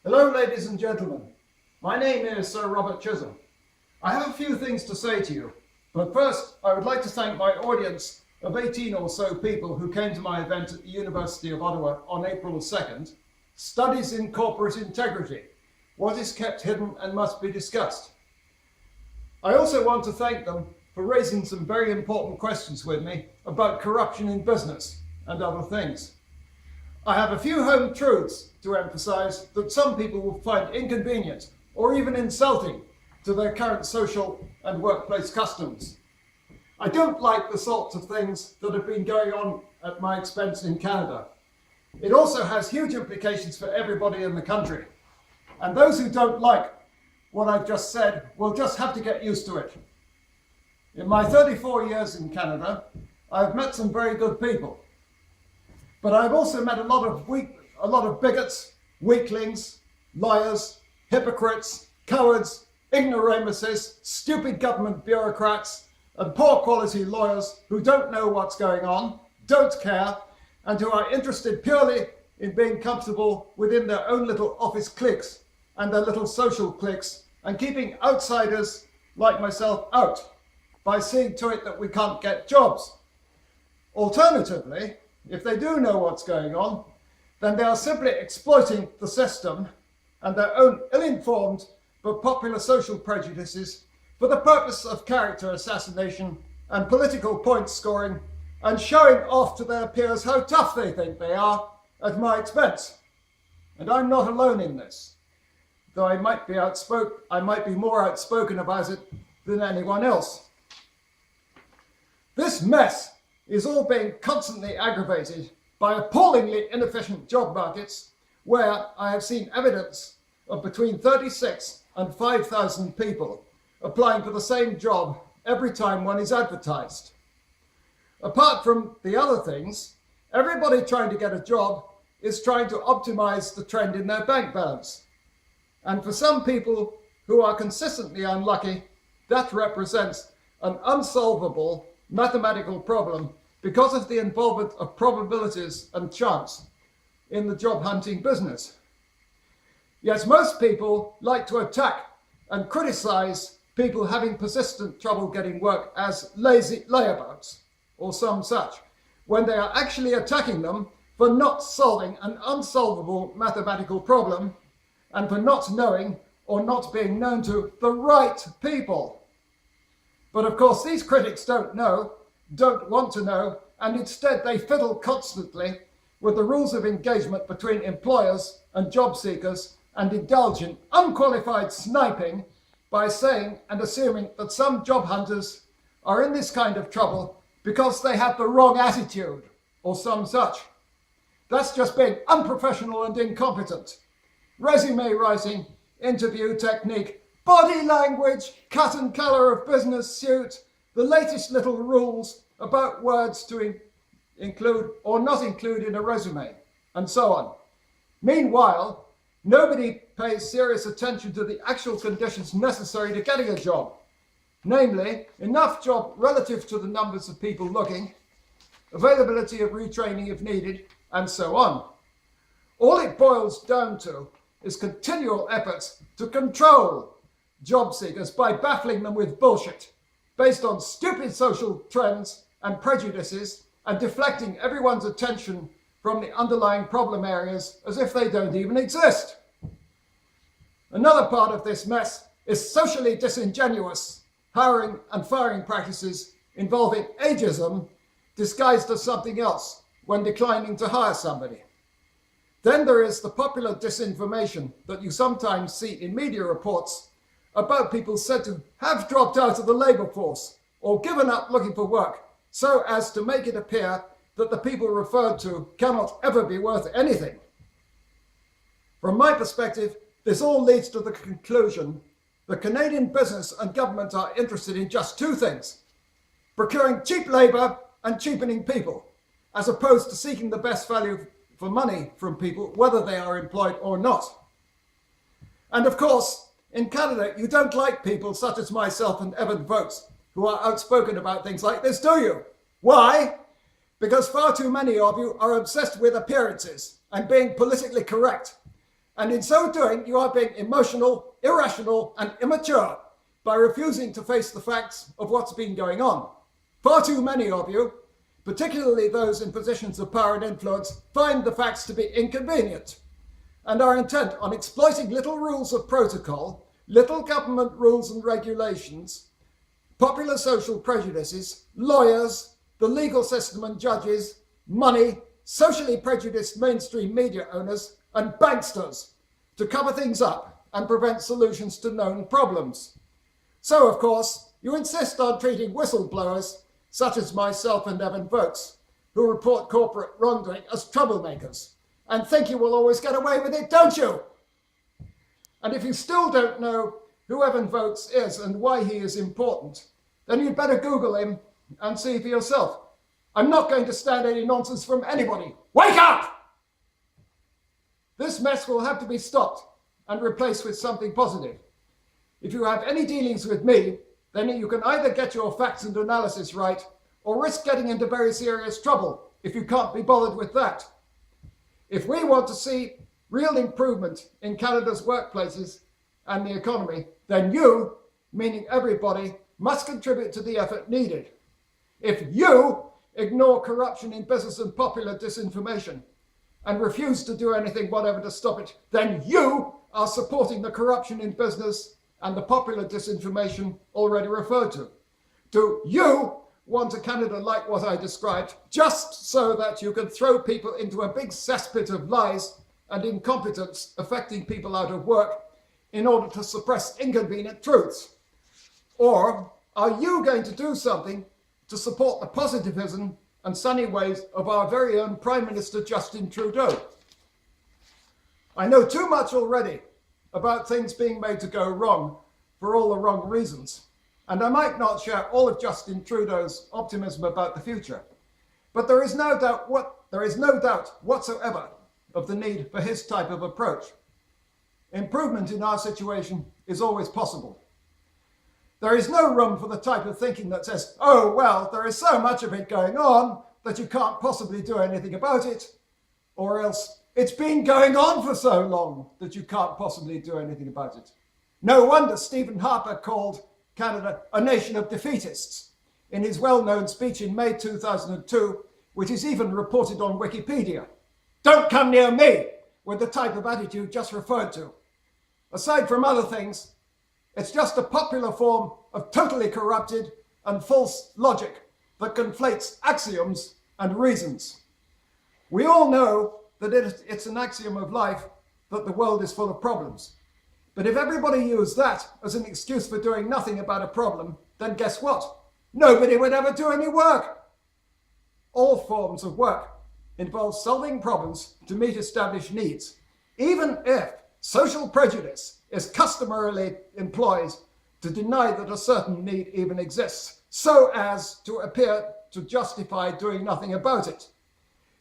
Hello, ladies and gentlemen. My name is Sir Robert Chisholm. I have a few things to say to you, but first I would like to thank my audience of 18 or so people who came to my event at the University of Ottawa on April 2nd, Studies in Corporate Integrity, What is Kept Hidden and Must be Discussed. I also want to thank them for raising some very important questions with me about corruption in business and other things. I have a few home truths to emphasize that some people will find inconvenient or even insulting to their current social and workplace customs. I don't like the sorts of things that have been going on at my expense in Canada. It also has huge implications for everybody in the country. And those who don't like what I've just said will just have to get used to it. In my 34 years in Canada, I've met some very good people. But I've also met a lot of bigots, weaklings, liars, hypocrites, cowards, ignoramuses, stupid government bureaucrats, and poor quality lawyers who don't know what's going on, don't care, and who are interested purely in being comfortable within their own little office cliques and their little social cliques, and keeping outsiders like myself out by seeing to it that we can't get jobs. Alternatively, if they do know what's going on, then they are simply exploiting the system and their own ill-informed but popular social prejudices for the purpose of character assassination and political point scoring and showing off to their peers how tough they think they are at my expense. And I'm not alone in this, though I might be more outspoken about it than anyone else. This mess is all being constantly aggravated by appallingly inefficient job markets where I have seen evidence of between 36 and 5,000 people applying for the same job every time one is advertised. Apart from the other things, everybody trying to get a job is trying to optimize the trend in their bank balance. And for some people who are consistently unlucky, that represents an unsolvable mathematical problem because of the involvement of probabilities and chance in the job hunting business. Yet most people like to attack and criticize people having persistent trouble getting work as lazy layabouts or some such, when they are actually attacking them for not solving an unsolvable mathematical problem and for not knowing or not being known to the right people. But of course, these critics don't want to know, and instead they fiddle constantly with the rules of engagement between employers and job seekers and indulge in unqualified sniping by saying and assuming that some job hunters are in this kind of trouble because they have the wrong attitude or some such. That's just being unprofessional and incompetent. Resume writing, interview technique, body language, cut and colour of business suit, the latest little rules about words to include or not include in a resume, and so on. Meanwhile, nobody pays serious attention to the actual conditions necessary to getting a job, namely, enough job relative to the numbers of people looking, availability of retraining if needed, and so on. All it boils down to is continual efforts to control job seekers by baffling them with bullshit based on stupid social trends and prejudices and deflecting everyone's attention from the underlying problem areas as if they don't even exist. Another part of this mess is socially disingenuous hiring and firing practices involving ageism disguised as something else when declining to hire somebody. Then there is the popular disinformation that you sometimes see in media reports about people said to have dropped out of the labour force or given up looking for work so as to make it appear that the people referred to cannot ever be worth anything. From my perspective, this all leads to the conclusion that Canadian business and government are interested in just two things: procuring cheap labour and cheapening people, as opposed to seeking the best value for money from people, whether they are employed or not. And of course, in Canada, you don't like people such as myself and Evan Vokes, who are outspoken about things like this, do you? Why? Because far too many of you are obsessed with appearances and being politically correct, And in so doing, you are being emotional, irrational, and immature by refusing to face the facts of what's been going on. Far too many of you, particularly those in positions of power and influence, find the facts to be inconvenient and are intent on exploiting little rules of protocol, little government rules and regulations, popular social prejudices, lawyers, the legal system and judges, money, socially prejudiced mainstream media owners, and banksters to cover things up and prevent solutions to known problems. So, of course, you insist on treating whistleblowers, such as myself and Evan Vokes, who report corporate wrongdoing, as troublemakers, and think you will always get away with it, don't you? And if you still don't know who Evan Vokes is and why he is important, then you'd better Google him and see for yourself. I'm not going to stand any nonsense from anybody. Wake up! This mess will have to be stopped and replaced with something positive. If you have any dealings with me, then you can either get your facts and analysis right or risk getting into very serious trouble if you can't be bothered with that. If we want to see real improvement in Canada's workplaces and the economy, then you, meaning everybody, must contribute to the effort needed. If you ignore corruption in business and popular disinformation and refuse to do anything whatever to stop it, then you are supporting the corruption in business and the popular disinformation already referred to. Do you want a Canada like what I described, just so that you can throw people into a big cesspit of lies and incompetence affecting people out of work in order to suppress inconvenient truths? Or are you going to do something to support the positivism and sunny ways of our very own Prime Minister Justin Trudeau? I know too much already about things being made to go wrong for all the wrong reasons, and I might not share all of Justin Trudeau's optimism about the future, but there is no doubt whatsoever of the need for his type of approach. Improvement in our situation is always possible. There is no room for the type of thinking that says, oh, well, there is so much of it going on that you can't possibly do anything about it, or else it's been going on for so long that you can't possibly do anything about it. No wonder Stephen Harper called Canada a nation of defeatists in his well-known speech in May 2002, which is even reported on Wikipedia. Don't come near me with the type of attitude just referred to. Aside from other things, it's just a popular form of totally corrupted and false logic that conflates axioms and reasons. We all know that it's an axiom of life that the world is full of problems. But if everybody used that as an excuse for doing nothing about a problem, then guess what? Nobody would ever do any work. All forms of work involve solving problems to meet established needs, even if social prejudice is customarily employed to deny that a certain need even exists, so as to appear to justify doing nothing about it.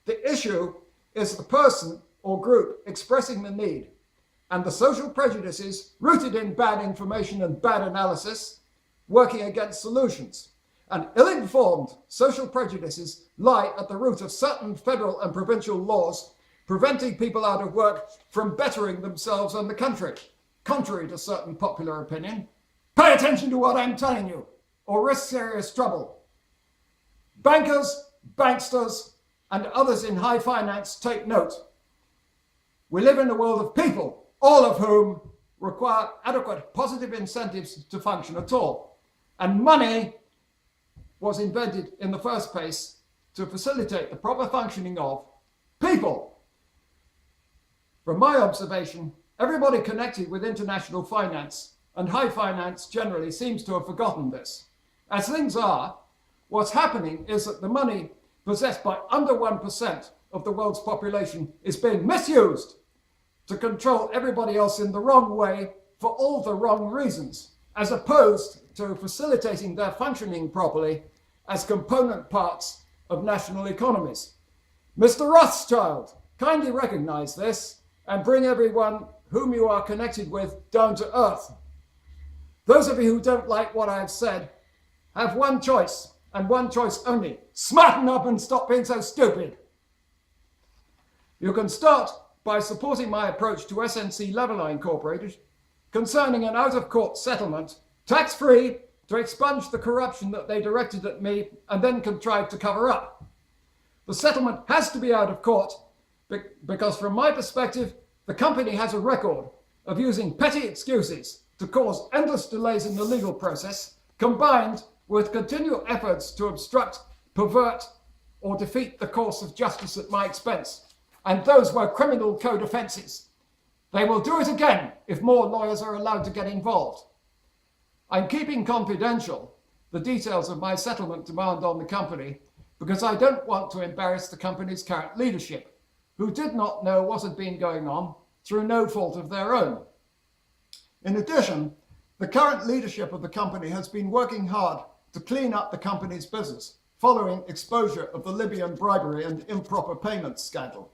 The issue is the person or group expressing the need, and the social prejudices rooted in bad information and bad analysis working against solutions. And ill-informed social prejudices lie at the root of certain federal and provincial laws preventing people out of work from bettering themselves and the country, contrary to certain popular opinion. Pay attention to what I'm telling you, or risk serious trouble. Bankers, banksters, and others in high finance take note. We live in a world of people, all of whom require adequate positive incentives to function at all. And money was invented in the first place to facilitate the proper functioning of people. From my observation, everybody connected with international finance and high finance generally seems to have forgotten this. As things are, what's happening is that the money possessed by under 1% of the world's population is being misused to control everybody else in the wrong way for all the wrong reasons, as opposed to facilitating their functioning properly as component parts of national economies. Mr. Rothschild, kindly recognize this and bring everyone whom you are connected with down to earth. Those of you who don't like what I have said have one choice, and one choice only. Smarten up and stop being so stupid. You can start by supporting my approach to SNC Leveller Incorporated concerning an out-of-court settlement, tax-free, to expunge the corruption that they directed at me and then contrived to cover up. The settlement has to be out of court because, from my perspective, the company has a record of using petty excuses to cause endless delays in the legal process, combined with continual efforts to obstruct, pervert, or defeat the course of justice at my expense. And those were criminal code offences. They will do it again if more lawyers are allowed to get involved. I'm keeping confidential the details of my settlement demand on the company because I don't want to embarrass the company's current leadership, who did not know what had been going on through no fault of their own. In addition, the current leadership of the company has been working hard to clean up the company's business following exposure of the Libyan bribery and improper payments scandal.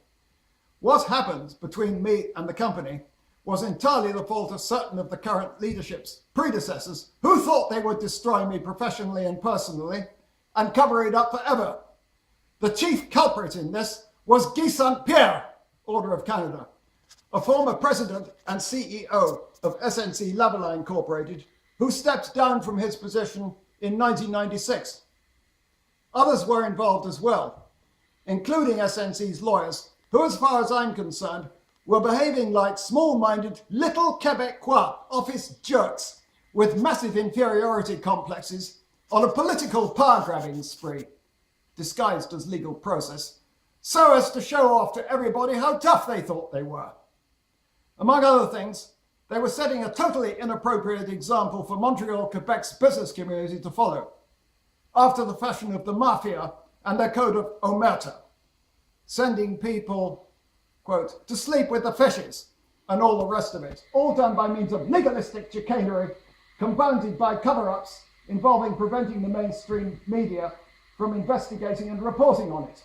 What happened between me and the company was entirely the fault of certain of the current leadership's predecessors who thought they would destroy me professionally and personally and cover it up forever. The chief culprit in this was Guy St. Pierre, Order of Canada, a former president and CEO of SNC Leveller Incorporated, who stepped down from his position in 1996. Others were involved as well, including SNC's lawyers, who, as far as I'm concerned, were behaving like small-minded little Quebecois office jerks with massive inferiority complexes on a political power-grabbing spree, disguised as legal process, so as to show off to everybody how tough they thought they were. Among other things, they were setting a totally inappropriate example for Montreal, Quebec's business community to follow, after the fashion of the mafia and their code of omerta, sending people, quote, to sleep with the fishes and all the rest of it, all done by means of legalistic chicanery, compounded by cover-ups involving preventing the mainstream media from investigating and reporting on it.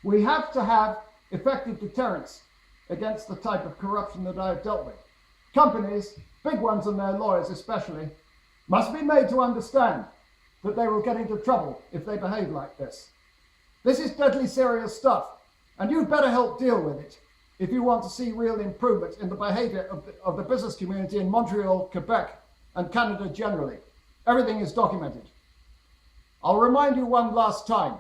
We have to have effective deterrence against the type of corruption that I have dealt with. Companies, big ones and their lawyers especially, must be made to understand that they will get into trouble if they behave like this. This is deadly serious stuff, and you'd better help deal with it if you want to see real improvement in the behaviour of the business community in Montreal, Quebec, and Canada generally. Everything is documented. I'll remind you one last time.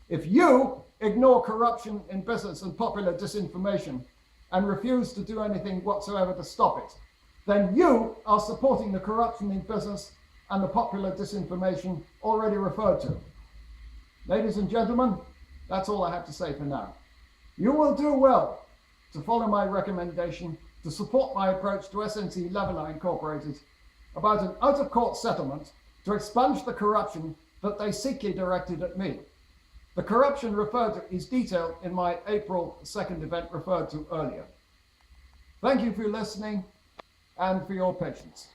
If you ignore corruption in business and popular disinformation and refuse to do anything whatsoever to stop it, then you are supporting the corruption in business and the popular disinformation already referred to. Ladies and gentlemen, that's all I have to say for now. You will do well to follow my recommendation to support my approach to SNC Leveller Incorporated about an out-of-court settlement to expunge the corruption that they secretly directed at me. The corruption referred to is detailed in my April 2nd event referred to earlier. Thank you for listening and for your patience.